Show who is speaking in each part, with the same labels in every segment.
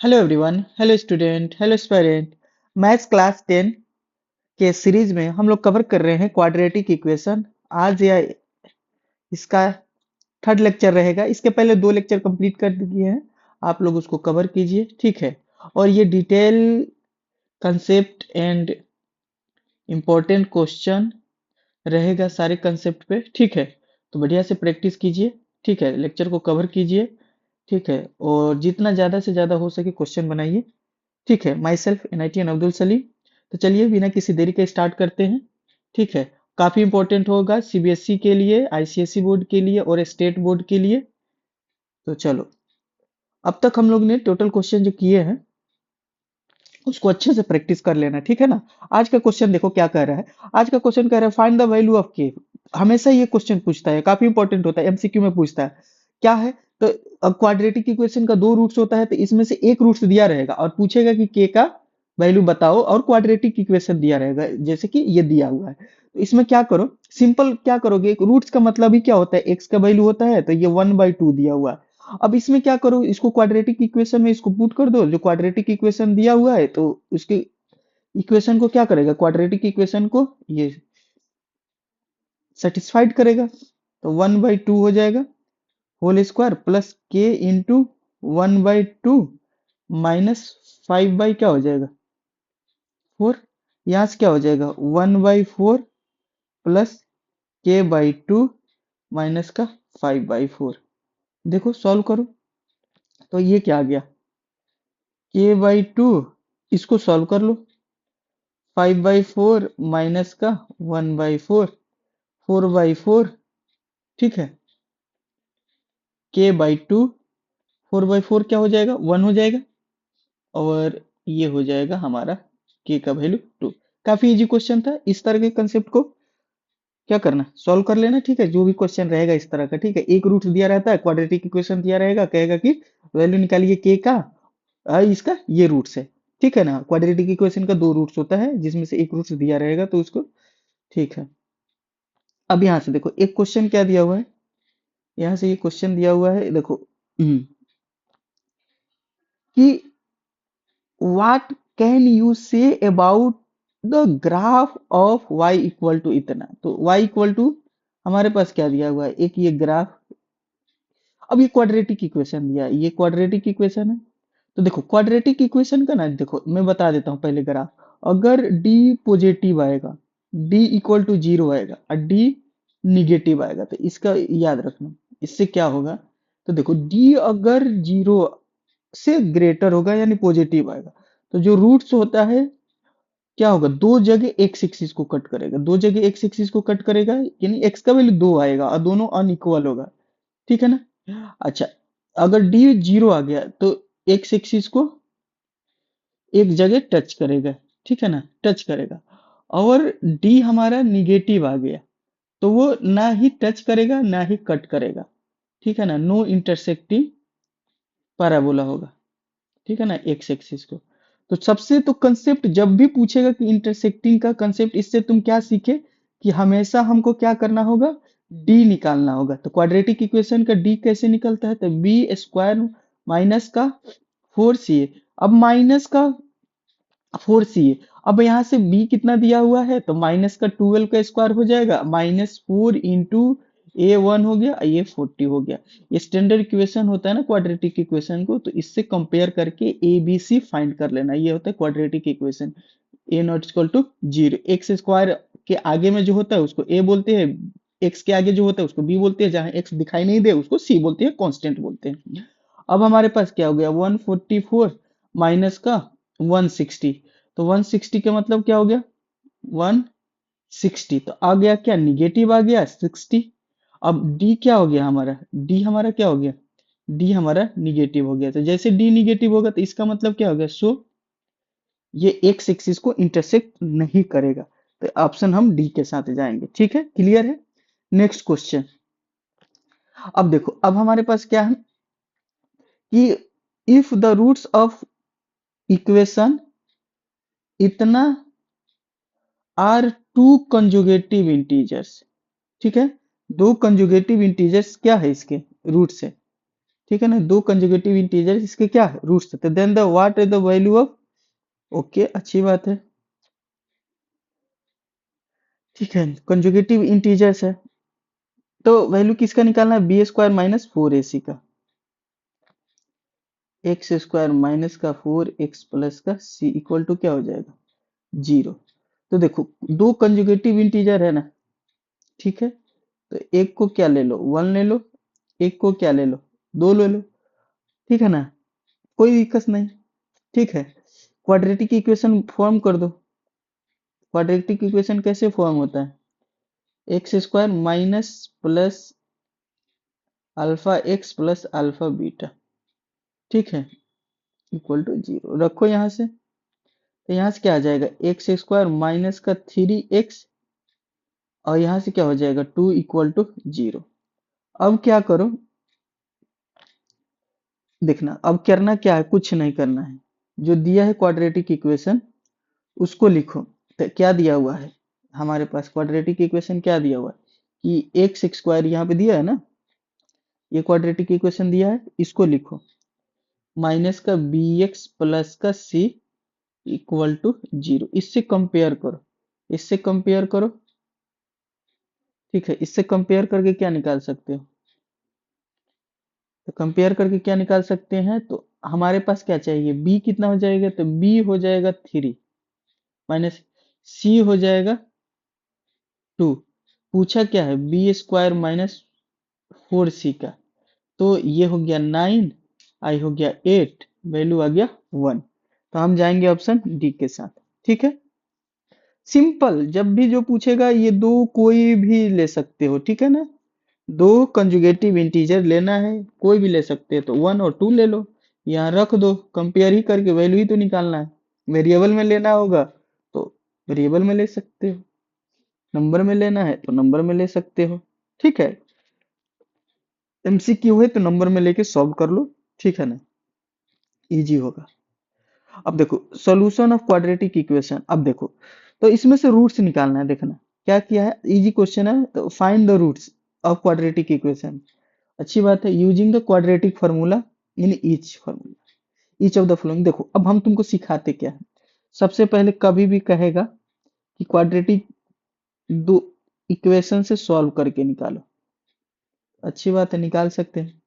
Speaker 1: Hello everyone, hello student, hello aspirant. Maths class 10 के series में हम लोग कवर कर रहे हैं क्वाड्रेटिक इक्वेशन। आज या इसका थर्ड लेक्चर रहेगा। इसके पहले दो लेक्चर कंप्लीट कर दिए हैं, आप लोग उसको कवर कीजिए, ठीक है। और ये detail concept and important question रहेगा सारे कंसेप्ट पे, ठीक है। तो बढ़िया से प्रैक्टिस कीजिए, ठीक है। लेक्चर को कवर कीजिए, ठीक है। और जितना ज़्यादा से ज़्यादा हो सके क्वेश्चन बनाइए, ठीक है। My self NITN Abdul Salim. तो चलिए बिना किसी देरी के स्टार्ट करते हैं, ठीक है। काफी इंपॉर्टेंट होगा CBSE के लिए, ICSE बोर्ड के लिए और स्टेट बोर्ड के लिए। तो चलो, अब तक हम लोग ने टोटल क्वेश्चन जो किए हैं उसको अच्छे से प्रैक्टिस कर लेना, ठीक है ना। आज का क्वेश्चन देखो क्या कह रहा है। आज का क्वेश्चन कह रहा है फाइंड द वैल्यू ऑफ के। हमेशा ये क्वेश्चन पूछता है, काफी इंपॉर्टेंट होता है, MCQ में पूछता है। क्या है? तो अब क्वाड्रेटिक इक्वेशन का दो रूट्स होता है, तो इसमें से एक रूट्स दिया रहेगा और पूछेगा कि के का वैल्यू बताओ, और क्वाड्रेटिक इक्वेशन दिया रहेगा जैसे कि ये दिया हुआ है। तो इसमें क्या करो, सिंपल क्या करोगे, रूट्स का मतलब ही क्या होता है, एक्स का वैल्यू होता है, तो ये 1/2 दिया हुआ है। अब इसमें क्या करो, इसको क्वाड्रेटिक इक्वेशन में इसको पुट कर दो, जो क्वाड्रेटिक इक्वेशन दिया हुआ है तो उसके इक्वेशन को क्या करेगा, क्वाड्रेटिक इक्वेशन को ये सेटिस्फाइड करेगा। तो 1/2 हो जाएगा होल स्क्वायर प्लस के इंटू 1/2 माइनस 5 क्या हो जाएगा, 4। यहाँ से क्या हो जाएगा, 1/4 प्लस k/2 माइनस का 5/4। देखो सॉल्व करो, तो ये क्या आ गया, k/2, इसको सॉल्व कर लो। 5/4 माइनस का 1/4, 4/4, ठीक है। k/2, 4/4 क्या हो जाएगा, 1 हो जाएगा। और ये हो जाएगा हमारा k का वैल्यू 2। काफी इजी क्वेश्चन था। इस तरह के कंसेप्ट को क्या करना, सॉल्व कर लेना, ठीक है। जो भी क्वेश्चन रहेगा इस तरह का, ठीक है। एक रूट दिया रहता है, क्वाड्रेटिक इक्वेशन दिया रहेगा, कहेगा कि वैल्यू निकालिए k का, इसका ये रूट्स है, ठीक है ना। क्वाड्रेटिक इक्वेशन का दो रूट्स होता है, जिसमें से एक रूट्स दिया रहेगा तो उसको, ठीक है। अब यहाँ से देखो एक क्वेश्चन क्या दिया हुआ है, यहाँ से ये क्वेश्चन दिया हुआ है, देखो कि what can you say about the graph of y equal to इतना। तो y इक्वल टू हमारे पास क्या दिया हुआ है, एक ये ग्राफ। अब ये क्वाड्रेटिक इक्वेशन दिया है, ये क्वाड्रेटिक इक्वेशन है। तो देखो क्वाड्रेटिक इक्वेशन का ना, देखो मैं बता देता हूँ पहले ग्राफ। अगर d पॉजिटिव आएगा, d इक्वल टू 0 आएगा और d निगेटिव आएगा, तो इसका याद रखना, इससे क्या होगा। तो देखो d अगर 0 से ग्रेटर होगा यानी पॉजिटिव आएगा, तो जो रूट्स होता है क्या होगा, दो जगह एक्स एक्सिस को कट करेगा, दो जगह एक्स एक्सिस को कट करेगा, यानी एक्स का वैल्यू 2 आएगा और दोनों अनइक्वल होगा, ठीक है ना। अच्छा, अगर डी 0 आ गया तो एक्स एक्सिस को एक जगह टच करेगा, ठीक है ना, टच करेगा। और डी हमारा निगेटिव आ गया तो वो ना ही टच करेगा ना ही कट करेगा, ठीक है ना। नो इंटरसेक्टिंग पैराबोला होगा, ठीक है ना, एक्स एक्सिस को। तो सबसे तो कंसेप्ट जब भी पूछेगा कि इंटरसेक्टिंग का कंसेप्ट, इससे तुम क्या सीखे कि हमेशा हमको क्या करना होगा, डी निकालना होगा। तो क्वाड्रेटिक इक्वेशन का डी कैसे निकलता है, तो बी स्क्वायर माइनस का 4ca। अब माइनस का 4ca, अब यहाँ से b कितना दिया हुआ है, तो माइनस का 12 का स्क्वायर हो जाएगा, -4 इंटू a1 हो गया, ये 40 हो गया। ये स्टैंडर्ड इक्वेशन होता है ना क्वाड्रेटिक इक्वेशन को, तो इससे कंपेयर करके ए बी सी फाइंड कर लेना, ये होता है quadratic equation. A not equal to 0, x square के आगे में जो होता है उसको a बोलते हैं, एक्स के आगे जो होता है उसको b बोलते हैं, जहां x दिखाई नहीं दे उसको c बोलते हैं, कांस्टेंट बोलते हैं। अब हमारे पास क्या हो गया, 144 माइनस का 160। तो 160 का मतलब क्या हो गया, 160। तो आ गया क्या, निगेटिव आ गया 60। अब d क्या हो गया हमारा, d हमारा क्या हो गया, d हमारा निगेटिव हो गया। तो जैसे d निगेटिव होगा तो इसका मतलब क्या हो गया, सो ये एक्स एक्सिस को इंटरसेक्ट नहीं करेगा। तो ऑप्शन हम डी के साथ जाएंगे, ठीक है, क्लियर है। Next question. अब देखो, अब हमारे पास क्या है कि if the roots of equation इतना आर टू कंजुगेटिव इंटीजर्स, ठीक है। दो कंजुगेटिव इंटीजर्स क्या है इसके रूट से, ठीक है ना, दो कंजुगेटिव इंटीजर इसके क्या रूट्स थे, then the what is the value of, okay अच्छी बात है, ठीक है, कंजुगेटिव इंटीजर्स है, तो वैल्यू किसका निकालना है, बी स्क्वायर माइनस फोर ए सी का, एक्स स्क्वायर माइनस का फोर एक्स प्लस का सी इक्वल टू क्या हो जाएगा, जीरो। तो देखो दो कंजुगेटिव इंटीजर है ना, ठीक है, तो एक को क्या ले लो, वन ले लो, एक को क्या ले लो, दो ले लो, ठीक है ना, कोई दिक्कत नहीं, ठीक है। क्वाड्रेटिक इक्वेशन फॉर्म कर दो, क्वाड्रेटिक इक्वेशन कैसे फॉर्म होता है, x square minus plus alpha x plus alpha beta, ठीक है, इक्वल टू जीरो, रखो यहाँ से, तो यहाँ से क्या आ जाएगा, एक्स स्क्वायर माइनस का थ्री एक्स, और यहाँ से क्या हो जाएगा, टू इक्वल टू जीरो। अब क्या करो, देखना अब करना क्या है, कुछ नहीं करना है, जो दिया है क्वाड्रेटिक इक्वेशन उसको लिखो। तो क्या दिया हुआ है हमारे पास, क्वाड्रेटिक इक्वेशन क्या दिया हुआ है कि एक्स स्क्वायर यहाँ पे दिया है ना, ये क्वाड्रेटिक इक्वेशन दिया है, इसको लिखो, माइनस का बी एक्स प्लस का सी इक्वल टू जीरो, इससे कंपेयर करो, इससे कंपेयर करो, ठीक है, इससे कंपेयर करके क्या निकाल सकते हो, तो कंपेयर करके क्या निकाल सकते हैं, तो हमारे पास क्या चाहिए, b कितना हो जाएगा, तो b हो जाएगा थ्री, माइनस c हो जाएगा टू, पूछा क्या है, बी स्क्वायर माइनस फोर सी का, तो ये हो गया नाइन, आई हो गया एट, वैल्यू आ गया वन, तो हम जाएंगे ऑप्शन डी के साथ, ठीक है, सिंपल, जब भी जो पूछेगा ये दो कोई भी ले सकते हो, ठीक है ना, दो कंजुगेटिव इंटीजर लेना है, कोई भी ले सकते हैं, तो वन और टू ले लो, यहाँ रख दो, कंपेयर ही करके वैल्यू ही तो निकालना है, वेरिएबल में लेना होगा तो वेरिएबल में ले सकते हो, नंबर में लेना है तो नंबर में ले सकते हो, ठीक है, एमसीक्यू है तो नंबर में लेके सॉल्व कर लो, ठीक है ना, इजी होगा। अब देखो सॉल्यूशन ऑफ क्वाड्रेटिक इक्वेशन, अब देखो तो इसमें से रूट्स निकालना है, देखना क्या किया है, इजी क्वेश्चन है, तो find the roots of quadratic equation, अच्छी बात है, using the quadratic formula in each formula, each of the following, देखो अब हम तुमको सिखाते क्या है, सबसे पहले कभी भी कहेगा कि क्वाड्रेटिक दो इक्वेशन से सॉल्व करके निकालो, अच्छी बात है, निकाल सकते हैं,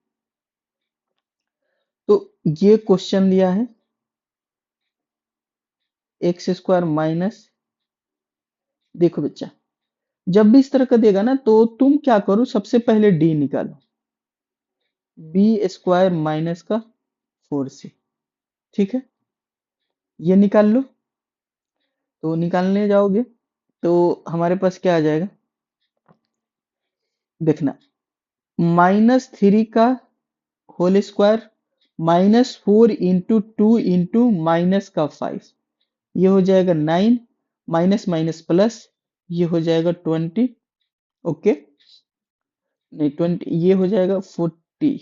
Speaker 1: तो ये क्वेश्चन दिया है एक्स स्क्वायर माइनस, देखो बच्चा जब भी इस तरह का देगा ना तो तुम क्या करो, सबसे पहले डी निकालो, बी स्क्वायर माइनस का फोर सी, ठीक है, ये निकाल लो, तो निकालने जाओगे तो हमारे पास क्या आ जाएगा, देखना माइनस थ्री का whole square minus four into two into minus का फाइव, ये हो जाएगा नाइन, माइनस माइनस प्लस, ये हो जाएगा ट्वेंटी, ओके, नहीं ट्वेंटी, ये हो जाएगा फोर्टी,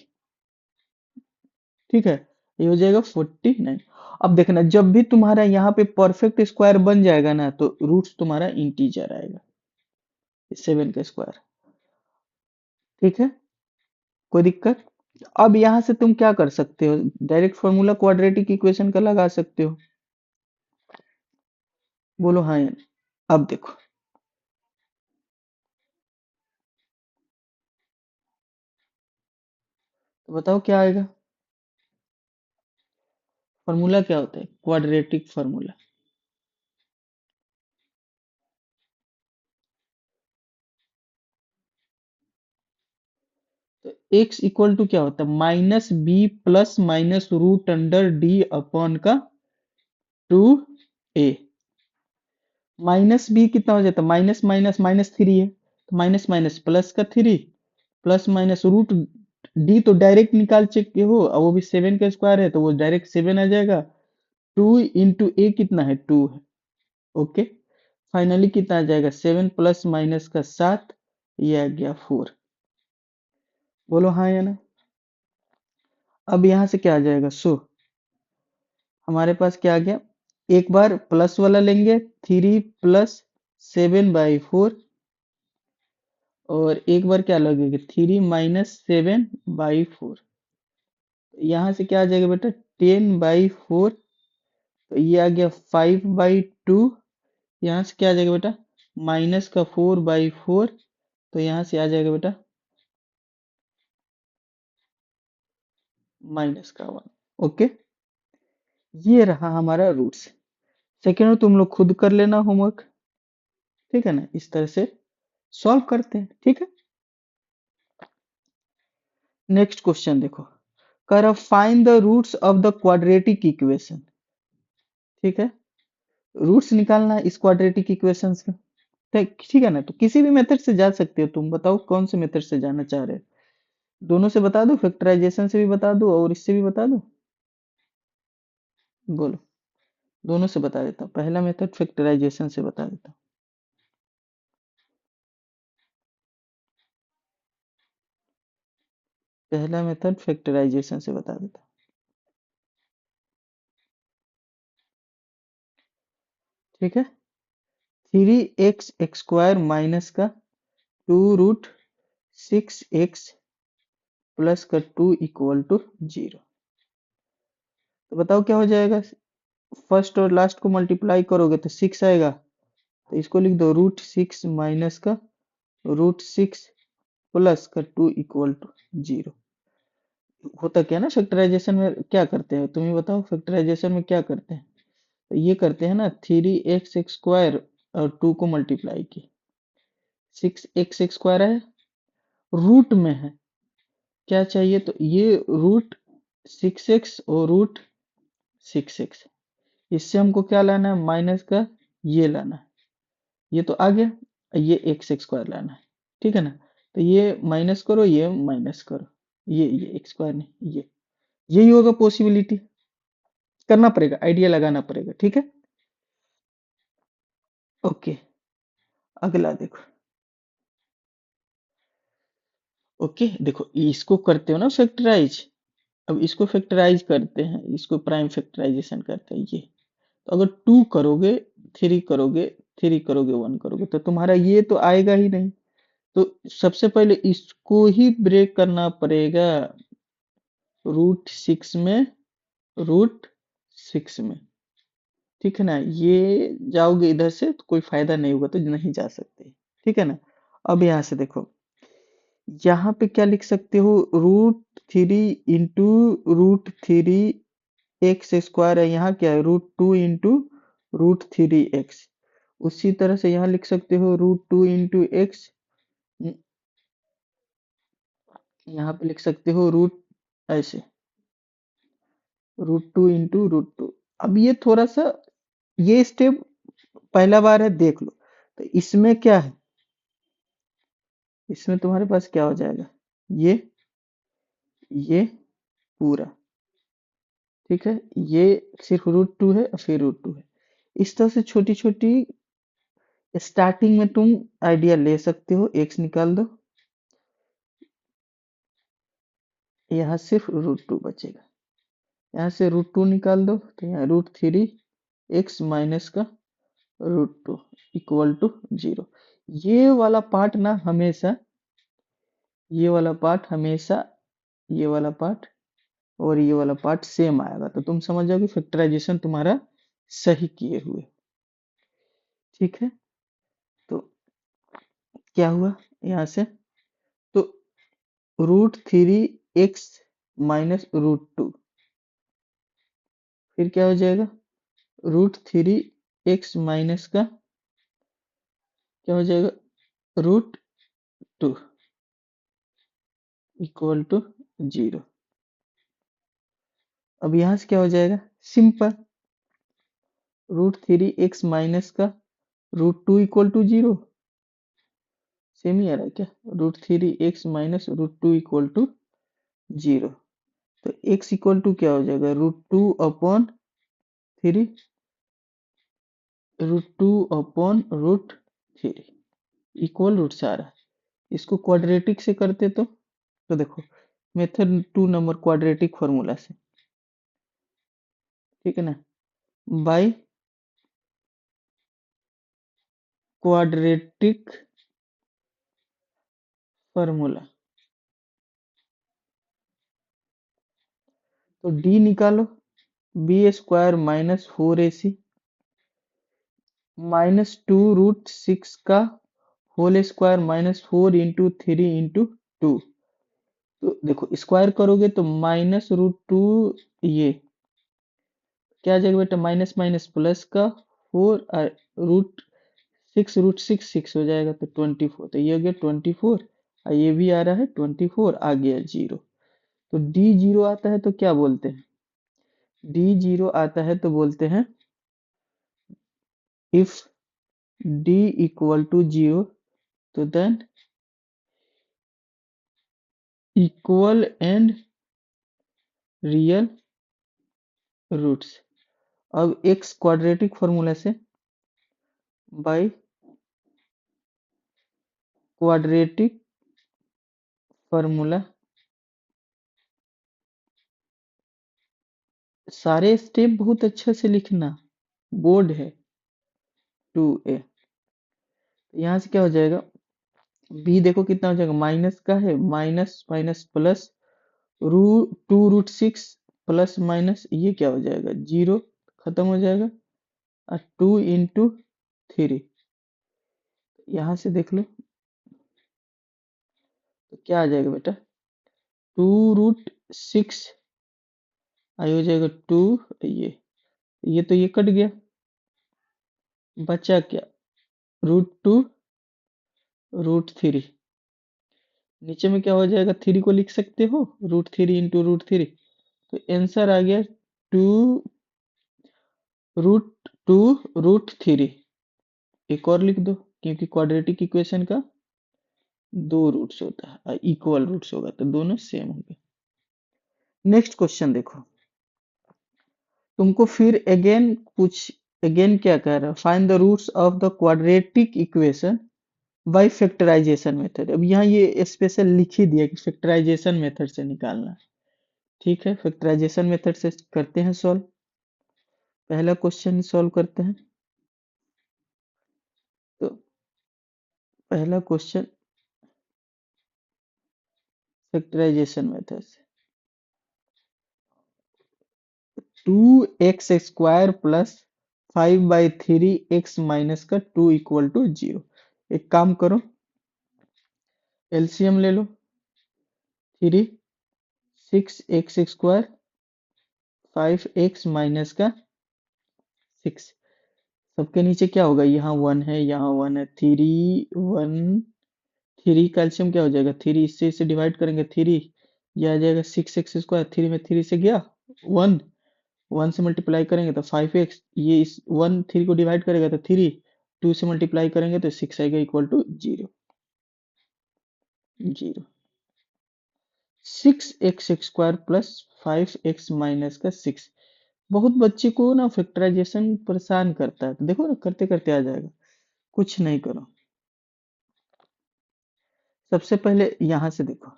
Speaker 1: ठीक है, ये हो जाएगा फोर्टी नाइन। अब देखना जब भी तुम्हारा यहाँ पे परफेक्ट स्क्वायर बन जाएगा ना तो रूट्स तुम्हारा इंटीजर आएगा, सेवन का स्क्वायर, ठीक है, कोई दिक्कत। अब यहाँ से तुम क्या कर सकते हो, डायरेक्ट फॉर्मूला क्वाड्रेटिक इक्वेशन का लगा सकते हो, बोलो हाँ या नहीं। अब देखो तो बताओ क्या आएगा, फॉर्मूला क्या होता है, क्वाड्रेटिक फॉर्मूला, तो x इक्वल टू क्या होता है, minus b plus minus root under d upon का टू ए, माइनस बी कितना हो जाता है, माइनस माइनस माइनस थ्री है, तो माइनस माइनस प्लस का three, plus minus root d तो डायरेक्ट निकाल चुके हो, और वो भी सेवन का स्क्वायर है तो वो डायरेक्ट सेवन आ जाएगा, टू इंटू ए कितना है, टू है, ओके, फाइनली कितना आ जाएगा, सेवन प्लस माइनस का सात, ये आ गया फोर, बोलो हाँ या ना। अब यहाँ से क्या आ जाएगा, सो हमारे पास क्या आ गया, एक बार प्लस वाला लेंगे, three plus seven by four, और एक बार क्या लगेगा, three minus seven by four, यहाँ से क्या आ जाएगा बेटा, 10/4, तो ये आ गया 5/2। यहाँ से क्या आ जाएगा बेटा, माइनस का 4/4, तो यहाँ से आ जाएगा बेटा माइनस का 1। ओके, ये रहा हमारा रूट्स। सेकेंड तुम लोग खुद कर लेना होमवर्क, ठीक है ना, इस तरह से सॉल्व करते हैं, ठीक है। नेक्स्ट क्वेश्चन देखो, कर find the roots of the quadratic equation, ठीक है। रूट्स निकालना है इस क्वाड्रेटिक इक्वेशंस का, ठीक ठीक है ना। तो किसी भी मेथड से जा सकते हो, तुम बताओ कौन से मेथड से जाना चाह रहे हो। दोनों से बता दो, फैक्टराइजेशन से भी बता दो और इससे भी बता दो, बोलो। दोनों से बता देता हूँ, पहला मेथड फैक्टराइजेशन से बता देता हूँ। पहला मेथड फैक्टराइजेशन से बता देता हूँ, ठीक है। 3x² माइनस का 2√6x प्लस का 2 इक्वल टू 0। तो बताओ क्या हो जाएगा, फर्स्ट और लास्ट को मल्टीप्लाई करोगे तो 6 आएगा, तो इसको लिख दो √6 माइनस का √6 प्लस का 2 इक्वल टू 0। होता क्या ना, फैक्टराइजेशन में क्या करते हैं, तुम ही बताओ, फैक्टराइजेशन में क्या करते हैं। तो ये करते हैं ना, 3x² और 2 को मल्टीप्लाई की, 6x² है, रूट में है, क्या चाहिए, तो ये √6x और √6x, इससे हमको क्या लाना है, माइनस का ये लाना है, ये तो आ गया, ये x² लाना है, ठीक है ना। तो ये माइनस करो, ये माइनस करो, ये x² नहीं, ये यही होगा पॉसिबिलिटी, करना पड़ेगा, आइडिया लगाना पड़ेगा, ठीक है। ओके, अगला देखो। ओके देखो, इसको करते हो ना फैक्टराइज, अब इसको फैक्टराइज करते हैं, इसको प्राइम फैक्टराइजेशन करते हैं, ये तो अगर 2 करोगे, 3 करोगे, 3 करोगे, 1 करोगे, तो तुम्हारा ये तो आएगा ही नहीं। तो सबसे पहले इसको ही ब्रेक करना पड़ेगा, √6 में, √6 में, ठीक है ना। ये जाओगे इधर से तो कोई फायदा नहीं होगा, तो नहीं जा सकते, ठीक है ना। अब यहाँ से देखो, यहाँ पे क्या लिख सकते हो, √3 इंटू √3x² है, यहाँ क्या है, √2 इंटू √3x। उसी तरह से यहाँ लिख सकते हो √2 इंटू एक्स, यहाँ पे लिख सकते हो ऐसे √2 इंटू √2। अब ये थोड़ा सा, ये स्टेप पहला बार है, देख लो। तो इसमें क्या है, इसमें तुम्हारे पास क्या हो जाएगा, ये ये पूरा, ठीक है, ये सिर्फ √2 है और फिर √2 है। इस तरह से छोटी छोटी स्टार्टिंग में तुम आइडिया ले सकते हो, एक्स निकाल दो, यहाँ सिर्फ √2 बचेगा, यहाँ से √2 निकाल दो, तो यहाँ √3x माइनस का √2 इक्वल टू 0। ये वाला पार्ट ना हमेशा, ये वाला पार्ट हमेशा, ये वाला पार्ट और ये वाला पार्ट सेम आएगा, तो तुम समझ जाओगे फैक्टराइजेशन तुम्हारा सही किए हुए, ठीक है। तो क्या हुआ यहाँ से, तो √3x माइनस √2, फिर क्या हो जाएगा, √3x माइनस का क्या हो जाएगा, √2 इक्वल टू 0। अब यहाँ से क्या हो जाएगा, सिंपल, √3x माइनस का √2 इक्वल टू 0, सेम ही आ रहा है क्या, √3x माइनस √2 इक्वल टू 0। तो x इक्वल टू क्या हो जाएगा, √2/3, √2/√3 इक्वल रूट से आ रहा है। इसको क्वाड्रेटिक से करते तो देखो, मेथड 2 नंबर क्वाड्रेटिक फॉर्मूला से, ठीक है ना, बाय क्वाड्रेटिक फॉर्मूला, तो डी निकालो, b square minus 4ac minus 2√6 का होल स्क्वायर माइनस 4 × 3 × 2। तो देखो स्क्वायर करोगे तो -√2, ये क्या आ जाएगा बेटा, माइनस माइनस प्लस का 4 √6 6 हो जाएगा तो 24। तो ये हो गया 24 और ये भी आ रहा है 24, आ गया 0। तो डी 0 आता है तो क्या बोलते हैं, डी 0 आता है तो बोलते हैं इफ डी इक्वल टू 0 तो then equal and real roots. अब एक्स क्वाड्रेटिक फॉर्मूला से बाय क्वाड्रेटिक फॉर्मूला सारे स्टेप बहुत अच्छे से लिखना, बोर्ड है 2a। यहाँ से क्या हो जाएगा, b देखो कितना हो जाएगा, माइनस का है, minus minus plus √2√6 plus minus ये क्या हो जाएगा 0, खत्म हो जाएगा, और 2 × 3 यहाँ से देख लो तो क्या आ जाएगा बेटा, 2√6 आई हो जाएगा 2, ये तो ये कट गया, बचा क्या, √2 √3, नीचे में क्या हो जाएगा, 3 को लिख सकते हो, √3 × √3, तो आंसर आ गया 2√2√3। एक और लिख दो, क्योंकि क्वाड्रेटिक इक्वेशन का 2 रूट्स होता है, इक्वल रूट्स होगा तो दोनों सेम होंगे। नेक्स्ट क्वेश्चन देखो, तुमको फिर अगेन क्या कह रहा है, find the roots of the quadratic equation by factorisation method. अब यहाँ ये स्पेशल लिख ही दिया कि फैक्टराइजेशन मेथड से निकालना है। ठीक है, फैक्टराइजेशन मेथड से करते हैं सॉल्व। पहला क्वेश्चन सॉल्व करते हैं। तो पहला क्वेश्चन फैक्टराइजेशन मेथड से, 2x² प्लस 5/3 x माइनस का 2 इक्वल टू 0। एक काम करो, एलसीएम ले लो, 3 6x² 5x माइनस का 6, सबके नीचे क्या होगा, यहाँ 1 है, यहाँ 1 है, 3 1 3 का एलसीएम क्या हो जाएगा, 3 इससे डिवाइड करेंगे 3, यह आ जाएगा 6x², 3 में 3 से गया 1, 1 से मल्टीप्लाई करेंगे तो 5x, ये इस 1 3 को डिवाइड करेगा तो 3, 2 से मल्टीप्लाई करेंगे तो 6 आएगा equal to 0 0। 6x² plus 5x minus का 6। बहुत बच्चे को ना फैक्टराइजेशन परेशान करता है, तो देखो ना करते करते आ जाएगा, कुछ नहीं करो। सबसे पहले यहां से देखो,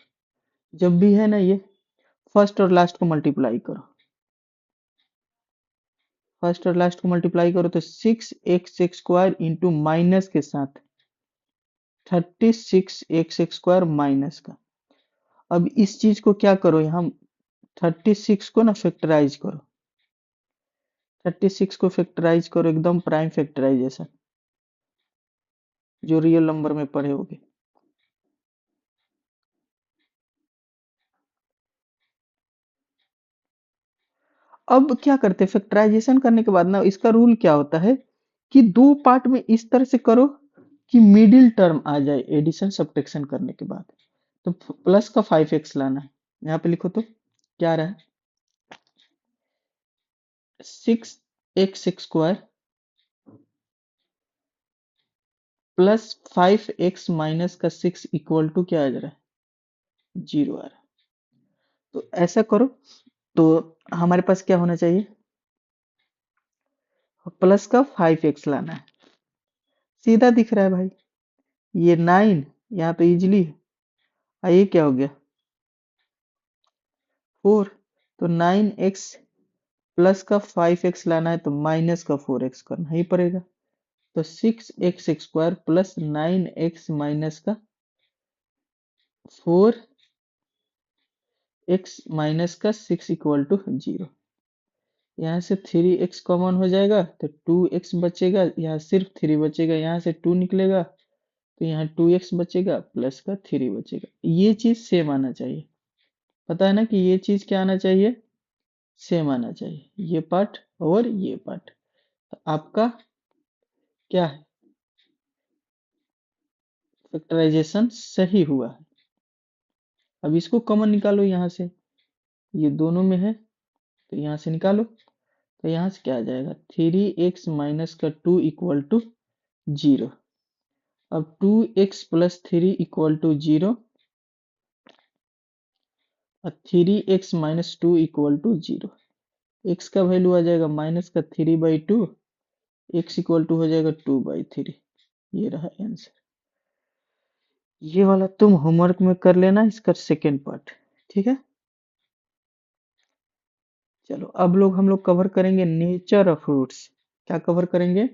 Speaker 1: जब भी है ना ये फर्स्ट और लास्ट को मल्टीप्लाई करो, फर्स्ट और लास्ट को मल्टीप्लाई करो तो 6x² इंटू माइनस के साथ 36x² माइनस का। अब इस चीज को क्या करो, यहाँ 36 को ना फैक्टराइज करो, 36 को फैक्टराइज करो, एकदम प्राइम फैक्टराइजेशन जो रियल नंबर में पढ़े होगे। अब क्या करते हैं, फैक्टराइजेशन करने के बाद ना इसका रूल क्या होता है कि दो पार्ट में इस तरह से करो कि मिडिल टर्म आ जाए एडिशन सब्ट्रैक्शन करने के बाद। तो प्लस का 5x लाना है, यहाँ पे लिखो तो क्या आ रहा है, 6x² प्लस 5x माइनस का 6 इक्वल टू क्या आ जा रहा है, 0 आ रहा है। तो ऐसा करो, तो हमारे पास क्या होना चाहिए, प्लस का 5x लाना है, सीधा दिख रहा है भाई, ये 9 यहाँ पे इजिली है, ये क्या हो गया 4, तो 9x प्लस का 5x लाना है तो माइनस का 4x करना ही पड़ेगा। तो 6x² प्लस 9x माइनस का 4 x माइनस का 6 इक्वल टू 0। यहाँ से 3x कॉमन हो जाएगा तो 2x बचेगा, यहाँ सिर्फ 3 बचेगा, यहाँ से 2 निकलेगा तो यहाँ 2x बचेगा प्लस का 3 बचेगा। ये चीज सेम आना चाहिए, पता है ना कि ये चीज क्या आना चाहिए, सेम आना चाहिए, ये पार्ट और ये पार्ट। तो आपका क्या है, फैक्टराइजेशन सही हुआ है। अब इसको कॉमन निकालो यहाँ से, ये दोनों में है तो यहाँ से निकालो, तो यहाँ से क्या आ जाएगा 3x माइनस का 2 इक्वल टू 0। अब 2x प्लस 3 इक्वल टू 0 और 3x minus 2 equal to 0। x का वैल्यू आ जाएगा माइनस का 3/2, x इक्वल टू हो जाएगा 2/3। ये रहा आंसर। ये वाला तुम होमवर्क में कर लेना, इसका सेकेंड पार्ट, ठीक है। चलो अब हम लोग कवर करेंगे नेचर ऑफ रूट्स। क्या कवर करेंगे,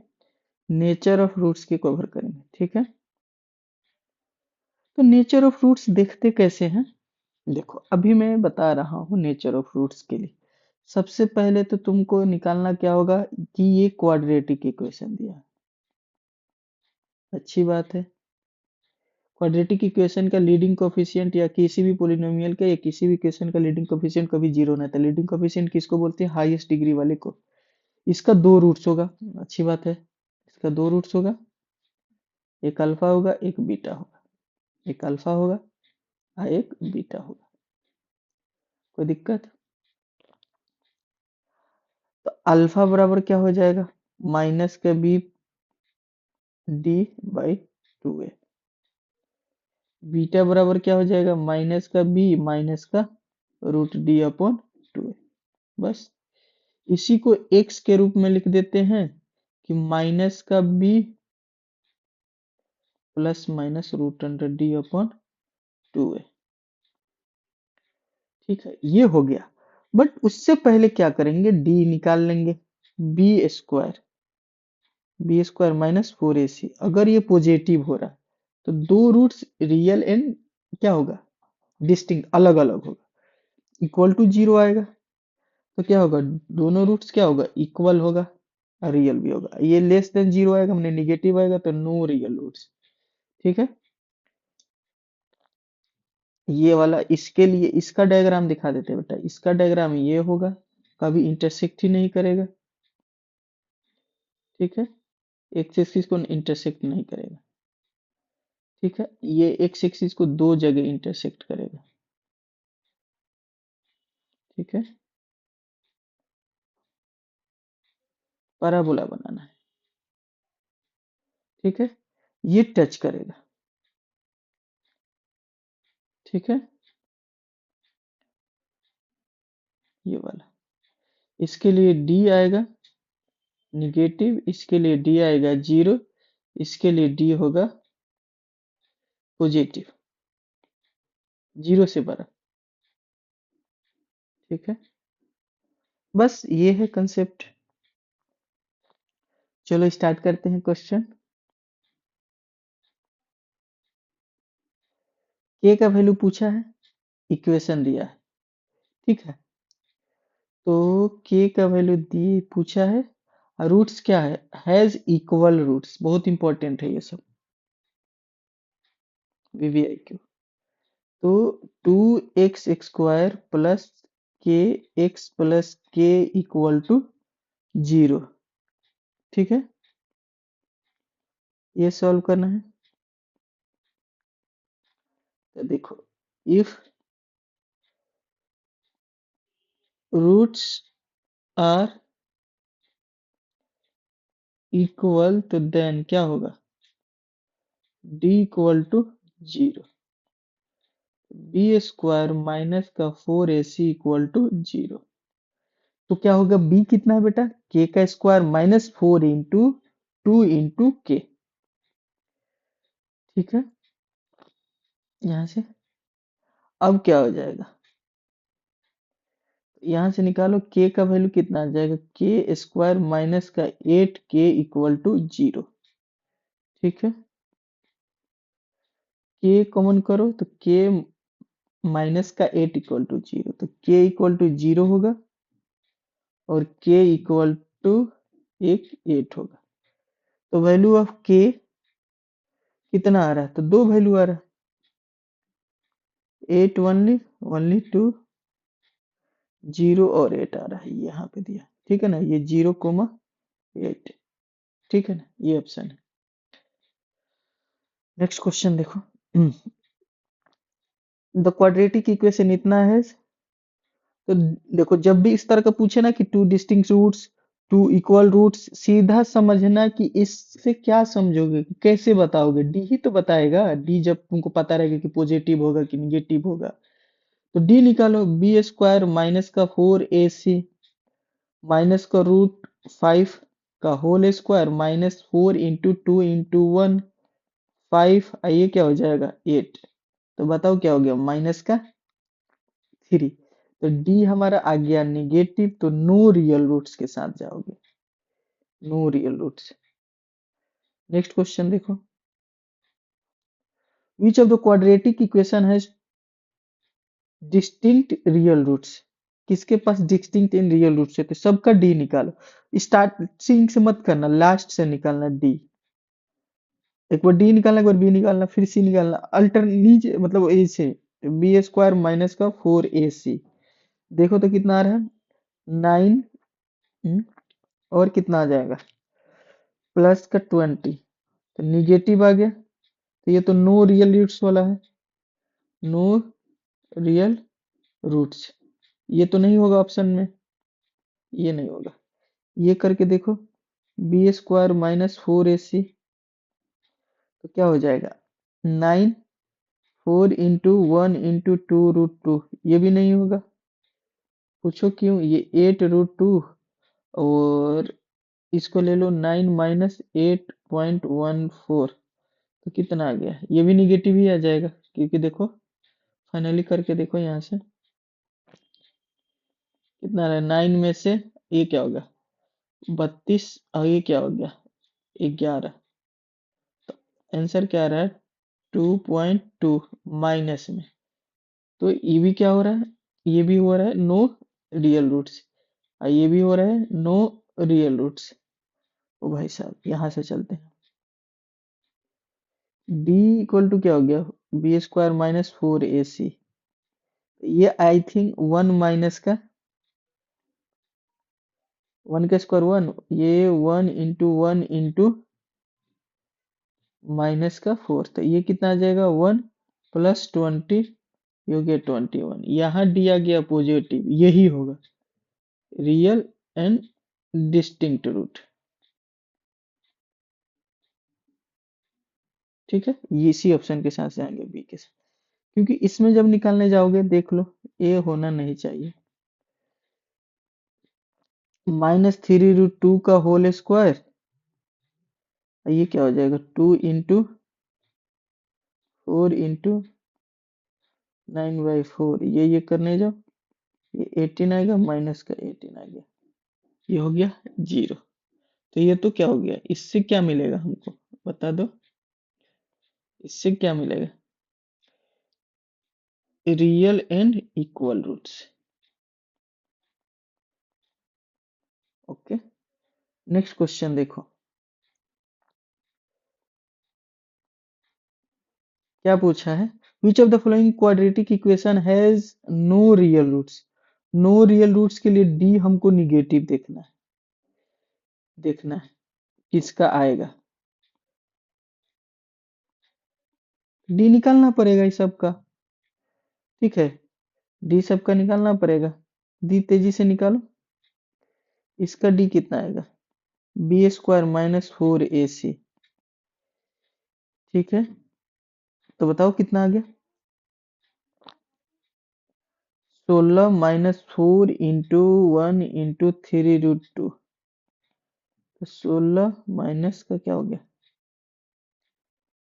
Speaker 1: नेचर ऑफ रूट्स की कवर करेंगे, ठीक है। तो नेचर ऑफ रूट्स देखते कैसे हैं, देखो अभी मैं बता रहा हूँ नेचर ऑफ रूट्स के लिए। सबसे पहले तो तुमको निकालना क्या होगा कि ये क्वाड्रेटिक इक्वेशन दिया है, अच्छी बात है। क्वाड्रेटिक इक्वेशन का लीडिंग कोफिशिएंट या किसी भी पॉलिनोमियल का या किसी भी इक्वेशन का लीडिंग कोफिशिएंट कभी जीरो नहीं था। लीडिंग कोफिशिएंट किसको बोलते हैं, हाईएस्ट डिग्री वाले को। इसका दो रूट्स होगा, अच्छी बात है, इसका दो रूट्स होगा, एक अल्फा होगा एक बीटा होगा, एक अल्फा होगा और एक बीटा होगा। कोई दिक्कत, तो अल्फा बराबर क्या हो जाएगा माइनस का बी d/2a। बीटा बराबर क्या हो जाएगा माइनस का बी माइनस का √d/2a। बस इसी को x के रूप में लिख देते हैं कि माइनस का बी प्लस माइनस √d/2a। ठीक है, ये हो गया। बट उससे पहले क्या करेंगे, d निकाल लेंगे, बी स्क्वायर माइनस 4ac। अगर ये पॉजिटिव हो रहा है तो दो रूट्स रियल एंड क्या होगा, डिस्टिंक्ट, अलग अलग होगा, इक्वल टू 0 आएगा तो क्या होगा, दोनों रूट्स क्या होगा, इक्वल होगा, रियल भी होगा। ये लेस देन 0 आएगा, हमने निगेटिव आएगा तो नो रियल रूट्स, ठीक है। ये वाला इसके लिए इसका डायग्राम दिखा देते हैं बेटा, इसका डायग्राम ये होगा, कभी इंटरसेक्ट ही नहीं करेगा, ठीक है, एक्स एक्सिस को इंटरसेक्ट नहीं करेगा, ठीक है। ये एक्स एक्सिस को दो जगह इंटरसेक्ट करेगा, ठीक है, पैराबोला बनाना है, ठीक है, ये टच करेगा, ठीक है, ये वाला। इसके लिए डी आएगा निगेटिव, इसके लिए डी आएगा 0, इसके लिए डी होगा पॉजिटिव, 0 से बड़ा, ठीक है। बस ये है कंसेप्ट। चलो स्टार्ट करते हैं क्वेश्चन। के का वैल्यू पूछा है, इक्वेशन दिया है, ठीक है। तो के का वैल्यू दी पूछा है, रूट्स क्या है, हैज इक्वल रूट्स, बहुत इंपॉर्टेंट है ये सब, वीवीआईक्यू। तो 2x² प्लस के एक्स प्लस के इक्वल टू 0, ठीक है, ये सॉल्व करना है। तो देखो इफ रूट्स आर इक्वल तो देन क्या होगा, d equal to 0, b² minus का 4ac इक्वल टू 0। तो क्या होगा, b कितना है बेटा, k का स्क्वायर माइनस 4 इंटू 2 इंटू के, ठीक है। यहाँ से अब क्या हो जाएगा, यहाँ से निकालो k का वैल्यू कितना आ जाएगा, k² माइनस का 8k इक्वल टू 0, ठीक है। k कॉमन करो तो k माइनस का 8 इक्वल टू 0, तो k इक्वल टू 0 होगा और k इक्वल टू एक 8 होगा। तो वैल्यू ऑफ k कितना आ रहा है, तो दो वैल्यू आ रहा है, 8 ओनली, ओनली टू 0 और 8 आ रहा है, ये यहाँ पे दिया, ठीक है ना, ये 0,8, ठीक है ना, ये ऑप्शन है। नेक्स्ट क्वेश्चन देखो, द क्वाड्रेटिक इक्वेशन इतना है, तो देखो जब भी इस तरह का पूछे ना कि two distinct roots, two equal roots, सीधा समझना कि इससे क्या समझोगे, कैसे बताओगे, डी ही तो बताएगा, डी जब तुमको पता रहेगा कि पॉजिटिव होगा कि निगेटिव होगा, तो डी निकालो, बी स्क्वायर माइनस का 4ac माइनस का √5 का होल स्क्वायर माइनस 4 × 2 × 1 5, ये क्या हो जाएगा 8, तो बताओ क्या हो गया, माइनस का 3, तो डी हमारा आ गया निगेटिव, तो नो रियल रूट्स के साथ जाओगे, no real roots. Next question देखो, which of the quadratic equation has distinct real roots, किसके पास डिस्टिंक्ट इन रियल रूट्स है, तो सबका डी निकालो, स्टार्टिंग से मत करना, लास्ट से निकालना डी, एक बार डी निकालना, एक बार बी निकालना, फिर सी निकालना, अल्टर नीचे मतलब ए से, बी स्क्वायर माइनस का 4ac, देखो तो कितना आ रहा है 9, और कितना आ जाएगा प्लस का 20, तो निगेटिव आ गया, तो ये तो नो रियल रूट्स वाला है, नो रियल रूट्स, ये तो नहीं होगा ऑप्शन में, ये नहीं होगा, ये करके देखो, बी स्क्वायर माइनस 4ac, तो क्या हो जाएगा 9, 4 × 1 × 2 √2, ये भी नहीं होगा, पूछो क्यों, ये 8 √2, और इसको ले लो 9 माइनस 8.14, तो कितना आ गया, ये भी निगेटिव ही आ जाएगा, क्योंकि देखो फाइनली करके देखो यहाँ से कितना आ रहा है, 9 में से ये क्या होगा 32, और ये क्या हो गया 11, आंसर क्या आ रहा है 2.2 माइनस में, तो ये भी क्या हो रहा है, ये भी हो रहा है नो रियल रूट्स, और ये भी हो रहा है नो रियल रूट्स। ओ भाई साहब यहाँ से चलते हैं, डी इक्वल टू क्या हो गया, बी स्क्वायर माइनस 4ac, ये आई थिंक 1 माइनस का 1 का स्क्वायर 1, ये 1 × 1 × माइनस का 4, तो ये कितना आ जाएगा 1 प्लस 20, ये हो गया 21, यहाँ डी आ गया पॉजिटिव, यही होगा रियल एंड डिस्टिंक्ट रूट, ठीक है, ये इसी ऑप्शन के साथ जाएंगे बी के साथ, क्योंकि इसमें जब निकालने जाओगे देख लो ए होना नहीं चाहिए, -3 √2 का होल स्क्वायर, ये क्या हो जाएगा 2 × 4 × 9/4, ये करने जाओ, ये 18 आएगा, माइनस का 18 आ गया, ये हो गया 0, तो ये तो क्या हो गया, इससे क्या मिलेगा हमको बता दो, इससे क्या मिलेगा real and equal roots, okay. Next question देखो, क्या पूछा है, which of the following quadratic equation has no real roots, no real roots के लिए डी हमको निगेटिव देखना है, देखना है किसका आएगा, डी निकालना पड़ेगा इस सब का, ठीक है, डी सबका निकालना पड़ेगा, डी तेजी से निकालो, इसका डी कितना आएगा बी स्क्वायर माइनस 4ac, ठीक है, तो बताओ कितना आ गया 16 माइनस 4 × 1 × 3 √2, तो 16 माइनस का क्या हो गया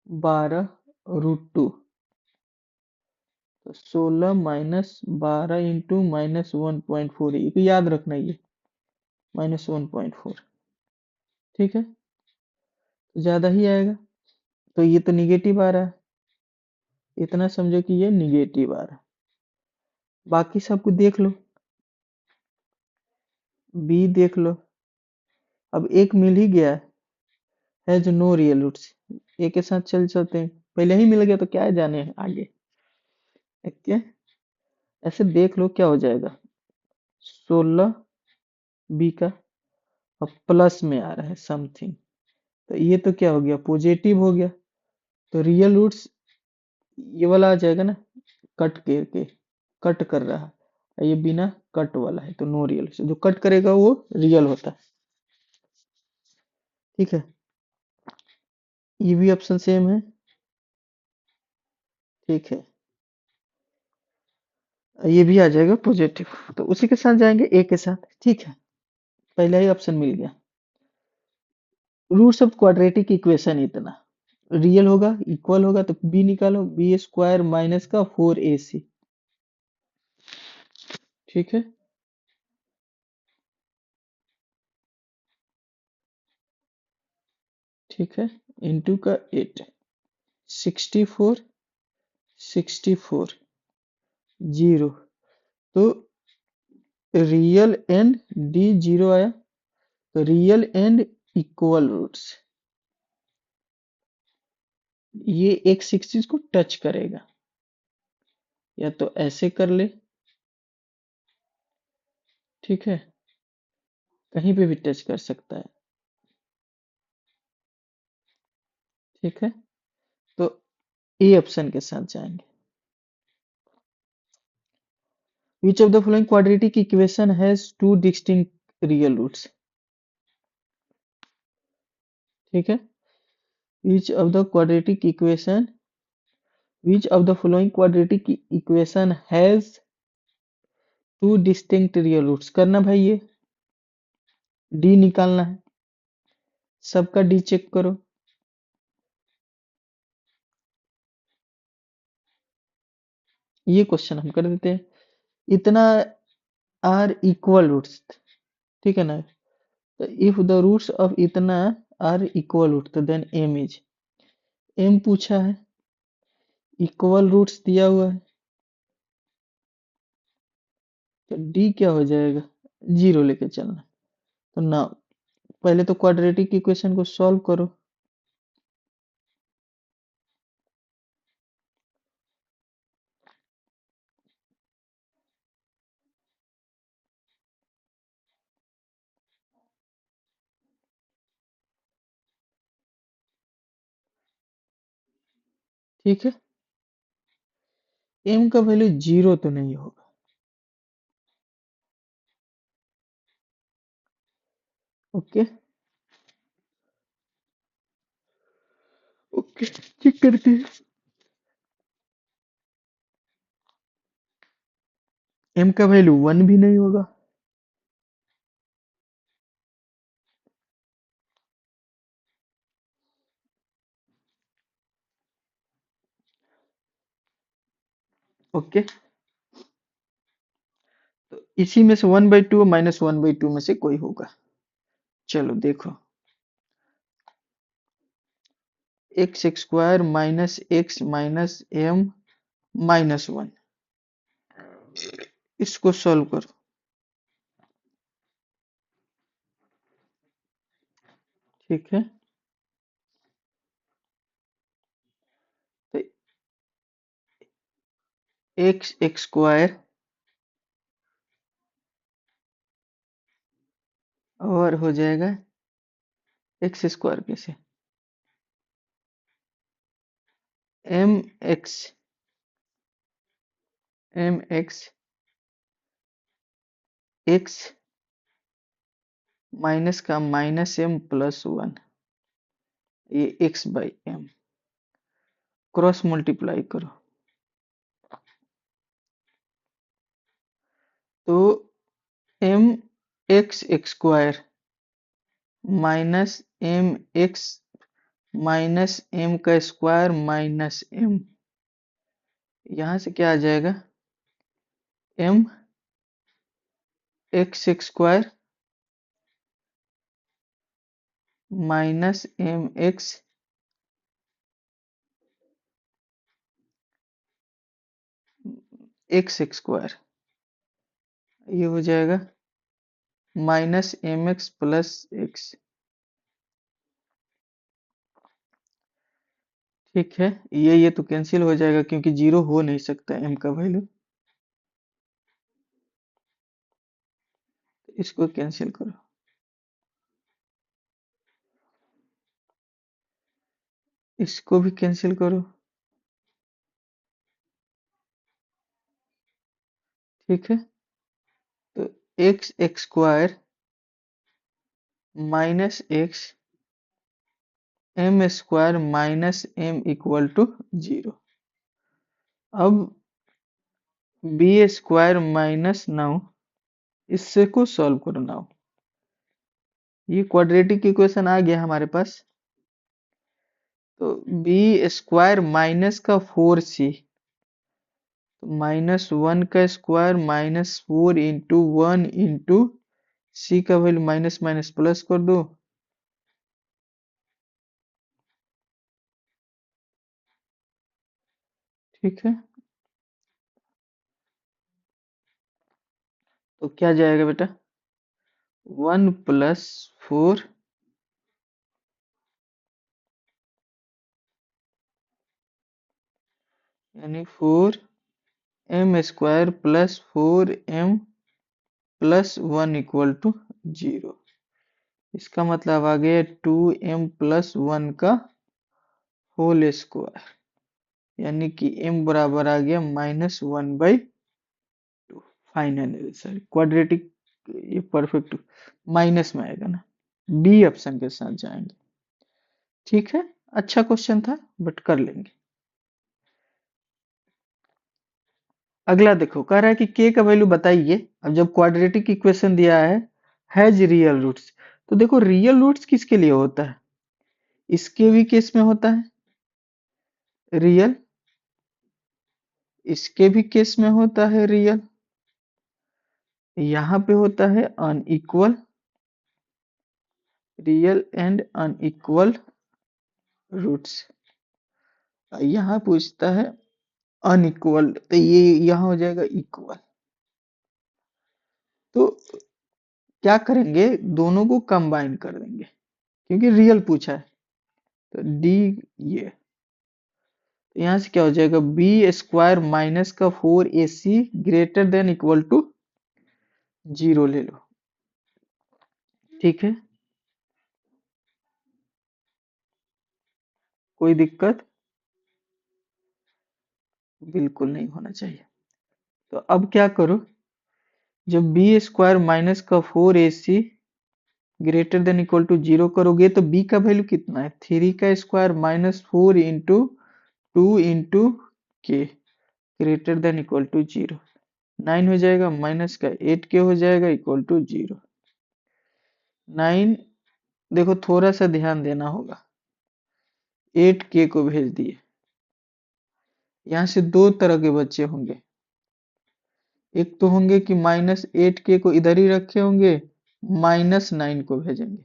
Speaker 1: 12 √2, तो 16 माइनस 12 × -1.4, ये तो याद रखना, ये -1.4, ठीक है, तो ज्यादा ही आएगा, तो ये तो निगेटिव आ रहा है, इतना समझो कि ये निगेटिव आ रहा है, बाकी सबको देख लो, बी देख लो। अब एक मिल ही गया है जो नो रियल रूट्स, ए के साथ चल चलते हैं, पहले ही मिल गया तो क्या है जाने आगे। ओके, ऐसे देख लो क्या हो जाएगा। 16 बी का, अब प्लस में आ रहा है समथिंग, तो ये तो क्या हो गया, पॉजिटिव हो गया। तो रियल रूट्स ये वाला आ जाएगा ना, कट करके, कट कर रहा है, और ये बिना कट वाला है तो नो रियल, जो कट करेगा वो रियल होता है। ठीक है, ये भी ऑप्शन सेम है। ठीक है, ये भी आ जाएगा पॉजिटिव, तो उसी के साथ जाएंगे ए के साथ। ठीक है, पहला ही ऑप्शन मिल गया। रूट्स ऑफ क्वाड्रेटिक इक्वेशन इतना रियल होगा, इक्वल होगा, तो बी निकालो, बी स्क्वायर माइनस का 4ac। ठीक है, ठीक है, इंटू का 8, 64, 64, 0, तो रियल एंड डी 0 आया, तो रियल एंड इक्वल रूट्स, ये एक 60 को टच करेगा, या तो ऐसे कर ले, ठीक है, कहीं पे भी टच कर सकता है। ठीक है, तो ए ऑप्शन के साथ जाएंगे। Which of the following quadratic equation has two distinct real roots. ठीक है, which of the quadratic equation, which of the following quadratic equation has two distinct real roots, करना भाई, ये डी निकालना है, सबका डी चेक करो। ये क्वेश्चन हम कर देते हैं, इतना आर इक्वल रूट्स, ठीक है ना, तो इफ द रूट्स ऑफ इतना आर इक्वल रूट, तो देन एम इज, एम पूछा है, इक्वल रूट्स दिया हुआ है, तो डी क्या हो जाएगा, 0 लेके चलना। तो ना, पहले तो क्वाड्रेटिक इक्वेशन को सॉल्व करो। ठीक है, एम का वैल्यू 0 तो नहीं होगा। ओके, ओके, चेक करते हैं। एम का वैल्यू 1 भी नहीं होगा। ओके, तो इसी में से 1/2 -1/2 में से कोई होगा। चलो देखो, x square minus x minus m -1, इसको सॉल्व करो। ठीक है, तो एक्स स्क्वायर और हो जाएगा एक्स स्क्वायर कैसे, m x, m x, x minus का -m+1, ये x/m, क्रॉस मल्टीप्लाई करो, तो m x square minus m x minus m का स्क्वायर माइनस एम, यहाँ से क्या आ जाएगा, m x square minus m x x square, ये हो जाएगा -mx+x। ठीक है, ये तो कैंसिल हो जाएगा क्योंकि जीरो हो नहीं सकता m का वैल्यू। इसको कैंसिल करो। इसको भी कैंसिल करो। ठीक है, तो x² -x m² -m = 0। अब b² -9 इससे को सॉल्व करो नाउ। ये क्वाड्रेटिक इक्वेशन आ गया हमारे पास। तो b² माइनस का 4c, तो -1 का स्क्वायर -4 × 1 × c का वैल्यू माइनस माइनस प्लस कर दो। ठीक है, तो क्या जाएगा बेटा, 1 + 4 यानी 4m² + 4m + 1 = 0। इसका मतलब आ गया 2m + 1 का होल स्क्वायर, यानी कि m बराबर आ गया -1/2। फाइनल आंसर क्वाड्रेटिक, ये परफेक्ट माइनस में आएगा ना, बी ऑप्शन के साथ जाएंगे। ठीक है, अच्छा क्वेश्चन था बट कर लेंगे। अगला देखो, कह रहा है कि k का वैल्यू बताइए। अब जब क्वाड्रेटिक इक्वेशन दिया है हैज रियल रूट्स, तो देखो रियल रूट्स किसके लिए होता है, इसके भी केस में होता है रियल, इसके भी केस में होता है रियल, यहाँ पे होता है unequal, real and unequal roots. यहाँ पूछता है अनइक्वल, तो ये यहाँ हो जाएगा इक्वल। तो क्या करेंगे, दोनों को कंबाइन कर देंगे क्योंकि रियल पूछा है। तो डी, ये तो यहाँ से क्या हो जाएगा, b² माइनस का 4ac greater than equal to 0 ले लो। ठीक है, कोई दिक्कत बिल्कुल नहीं होना चाहिए। तो अब क्या करो, जब b² माइनस का 4ac greater than equal to 0 करोगे तो b का वैल्यू कितना है, 3 का square -4 × 2 × k greater than equal to 0, 9 हो जाएगा, माइनस का 8k हो जाएगा इक्वल टू 0। 9, देखो थोड़ा सा ध्यान देना होगा, 8k को भेज दिए। यहाँ से दो तरह के बच्चे होंगे, एक तो होंगे कि -8k को इधर ही रखे होंगे, -9 को भेजेंगे।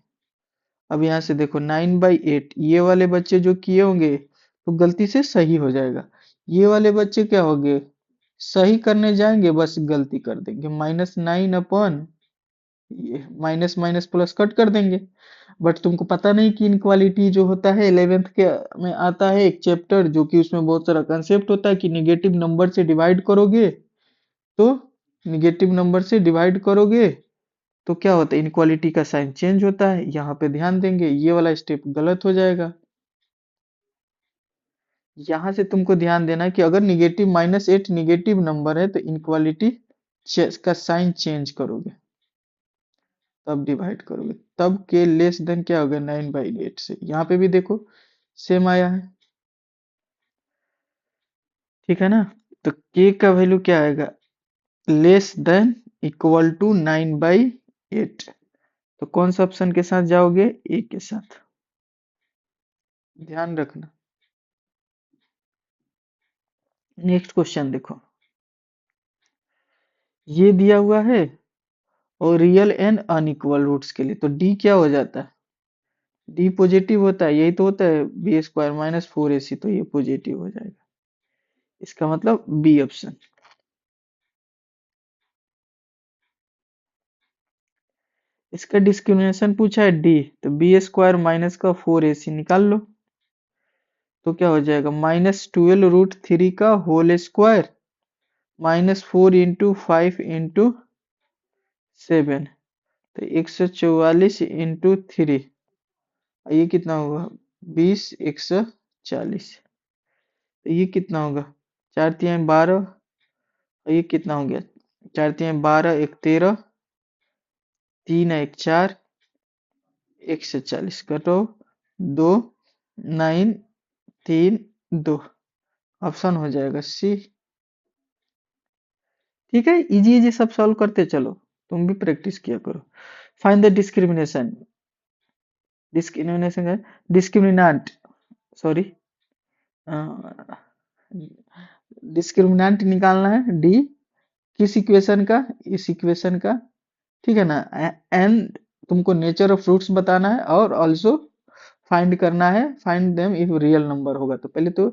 Speaker 1: अब यहाँ से देखो 9/8, ये वाले बच्चे जो किए होंगे तो गलती से सही हो जाएगा। ये वाले बच्चे क्या होंगे, सही करने जाएंगे बस गलती कर देंगे, -9 अपन ये माइनस माइनस प्लस कट कर देंगे। बट तुमको पता नहीं कि इनक्वालिटी जो होता है 11th के में आता है एक चैप्टर, जो कि उसमें बहुत सारा कंसेप्ट होता है कि निगेटिव नंबर से डिवाइड करोगे, तो निगेटिव नंबर से डिवाइड करोगे तो क्या होता है, इनक्वालिटी का साइन चेंज होता है। यहाँ पे ध्यान देंगे, ये वाला स्टेप गलत हो जाएगा। यहाँ से तुमको ध्यान देना है कि अगर निगेटिव -8 निगेटिव नंबर है तो इनक्वालिटी का साइन चेंज करोगे, तब डिवाइड करोगे, तब के लेस देन क्या होगा 9/8 से। यहाँ पे भी देखो सेम आया है, ठीक है ना। तो के का वैल्यू क्या आएगा, लेस देन इक्वल टू 9/8। तो कौन सा ऑप्शन के साथ जाओगे, ए के साथ, ध्यान रखना। नेक्स्ट क्वेश्चन देखो, ये दिया हुआ है और रियल एंड अनइक्वल रूट्स के लिए, तो डी क्या हो जाता है, डी पॉजिटिव होता है, यही तो होता है b² -4ac, तो ये पॉजिटिव हो जाएगा। इसका मतलब बी ऑप्शन। इसका डिस्क्रिमिनेशन पूछा है डी, तो बी स्क्वायर माइनस का 4ac निकाल लो। तो क्या हो जाएगा, -12√3 का होल स्क्वायर -4 × 5 × 7, तो 144 × 3, ये कितना होगा, 20 140, तो ये कितना होगा, 4×3 = 12, और ये कितना हो गया, 4×3 = 12, 1 13, 3 × 1 4, 140 कटो, 2 9 3 2, ऑप्शन हो जाएगा सी। ठीक है, इजी इजी सब सॉल्व करते चलो, तुम भी प्रैक्टिस किया करो। फाइंड द डिस्क्रिमिनेशन, डिस्क्रिमिनेशन है डिस्क्रिमिनेंट, सॉरी, डिस्क्रिमिनेंट निकालना है डी, किस इक्वेशन का, इस इक्वेशन का, ठीक है ना। एंड तुमको नेचर ऑफ फ्रूट्स बताना है, और ऑल्सो फाइंड करना है, find them if real number होगा। तो पहले तो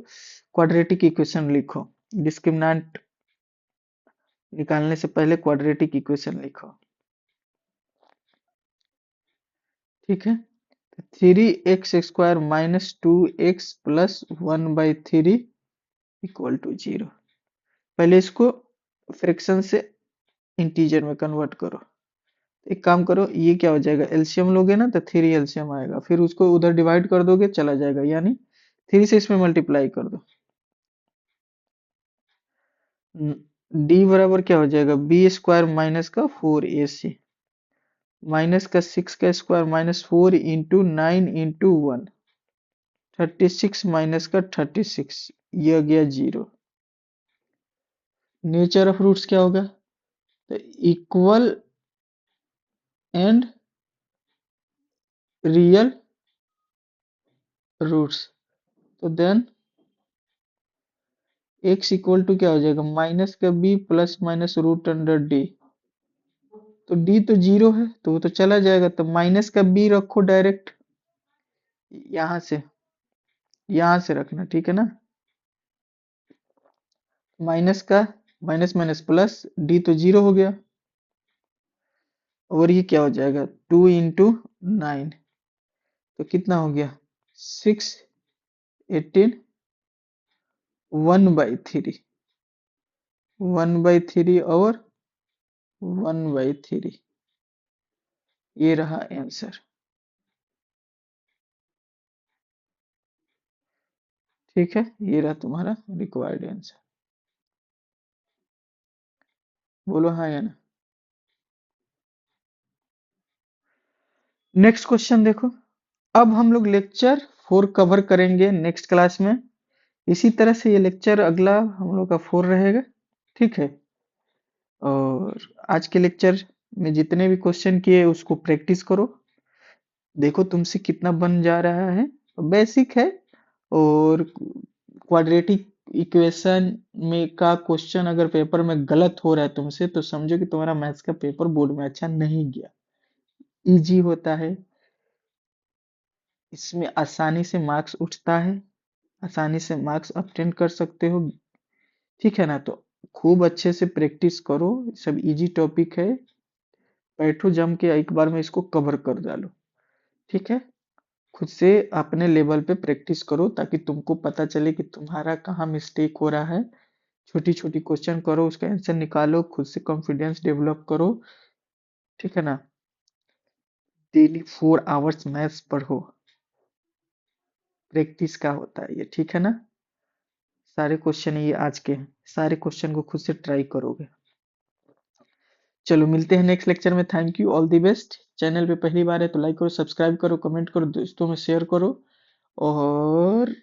Speaker 1: क्वाड्रेटिक इक्वेशन लिखो, डिस्क्रिमिनेंट निकालने से पहले क्वाड्रेटिक इक्वेशन लिखो, ठीक है। 3x² - 2x + 1/3 = 0। पहले इसको फ्रैक्शन से इंटीजर में कन्वर्ट करो। एक काम करो, ये क्या हो जाएगा, एलसीएम लोगे ना तो 3 एलसीएम आएगा, फिर उसको उधर डिवाइड कर दोगे चला जाएगा, यानी 3 से इसमें मल्टीप्लाई कर दो। डी बराबर क्या हो जाएगा, b² माइनस का 4ac माइनस का 6 का स्क्वायर -4 × 9 × 1, 36 माइनस का 36, ये आ गया 0। नेचर ऑफ रूट्स क्या होगा, तो इक्वल एंड रियल रूट्स, तो देन x = क्या हो जाएगा, माइनस का b प्लस माइनस √d, तो d तो 0 है तो वो तो चला जाएगा, तो माइनस का b रखो डायरेक्ट, यहां से रखना, ठीक है ना। माइनस का माइनस माइनस प्लस, d तो 0 हो गया, और ये क्या हो जाएगा, 2 × 9, तो कितना हो गया, 6 18 1/3, 1/3 और 1/3, ये रहा आंसर। ठीक है, ये रहा तुम्हारा रिक्वायर्ड आंसर। बोलो हाँ या ना। नेक्स्ट क्वेश्चन देखो, अब हम लोग लेक्चर 4 कवर करेंगे नेक्स्ट क्लास में। इसी तरह से ये लेक्चर अगला हम लोग का 4 रहेगा, ठीक है। और आज के लेक्चर में जितने भी क्वेश्चन किए उसको प्रैक्टिस करो, देखो तुमसे कितना बन जा रहा है। बेसिक है, और क्वाड्रेटिक इक्वेशन में का क्वेश्चन अगर पेपर में गलत हो रहा है तुमसे, तो समझो कि तुम्हारा मैथ्स का पेपर बोर्ड में अच्छा नहीं गया। इजी होता है, इसमें आसानी से मार्क्स उठता है, आसानी से मार्क्स ऑब्टेन कर सकते हो, ठीक है ना। तो खूब अच्छे से प्रैक्टिस करो, सब इजी टॉपिक है, बैठो जम के एक बार में इसको कवर कर डालो, ठीक है। खुद से अपने लेवल पे प्रैक्टिस करो, ताकि तुमको पता चले कि तुम्हारा कहाँ मिस्टेक हो रहा है। छोटी छोटी क्वेश्चन करो, उसका आंसर निकालो, खुद से कॉन्फिडेंस डेवलप करो, ठीक है ना। डेली 4 आवर्स मैथ्स पढ़ो, प्रैक्टिस का होता है ये, ठीक है ना। सारे क्वेश्चन ये आज के हैं, सारे क्वेश्चन को खुद से ट्राई करोगे। चलो मिलते हैं नेक्स्ट लेक्चर में, thank you, all the best. Channel पे पहली बार है तो लाइक करो, सब्सक्राइब करो, कमेंट करो, दोस्तों में शेयर करो, और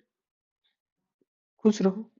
Speaker 1: खुश रहो।